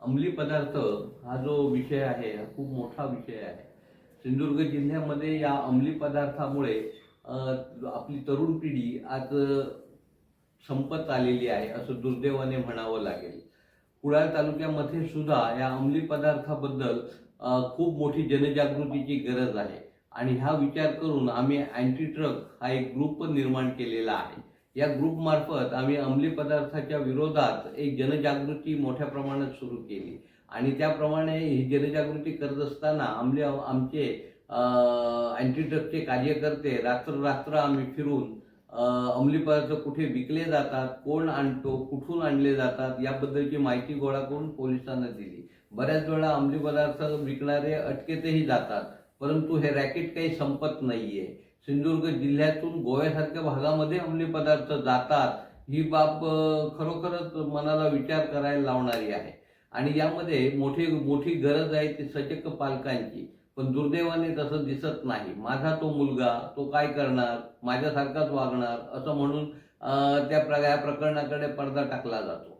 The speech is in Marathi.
अंमली पदार्थ हा जो विषय आहे हा खूप मोठा विषय आहे। सिंधुदुर्ग जिल्ह्यामध्ये या अंमली पदार्थामुळे आपली तरुण पिढी आज संपत आलेली आहे असं दुर्दैवाने म्हणावं लागेल। कुडाळ तालुक्यामध्ये सुद्धा या अंमली पदार्थाबद्दल खूप मोठी जनजागृतीची गरज आहे आणि हा विचार करून आम्ही अँटी ड्रग हा एक ग्रुप निर्माण केलेला आहे। या ग्रुप मार्फत आम्ही अंमली पदार्थाच्या विरोधात एक जनजागृती मोठ्या प्रमाणात सुरू केली आणि त्याप्रमाणे ही जनजागृती करत असताना आमचे अँटी ड्रगचे कार्यकर्ते रात्र आम्ही फिरून अंमली पदार्थ कुठे विकले जातात, कोण आणतो, कुठून आणले जातात याबद्दलची माहिती गोळा करून पोलिसांना दिली। बऱ्याच वेळा अंमली पदार्थ विकणारे अटकेतही जातात, परंतु हे रॅकेट काही संपत नाहीये। सिंधुदुर्ग जिल्ह्यातून गोव्यासारख्या भागामध्ये अंमली पदार्थ जातात ही बाब खरोखरच मनाला विचार करायला लावणारी आहे आणि यामध्ये मोठी गरज आहे ती सचक पालकांची। पण दुर्दैवाने तसं दिसत नाही। माझा तो मुलगा तो काय करणार, माझ्यासारखाच वागणार असं म्हणून त्या प्रकरणाकडे पडदा टाकला जातो।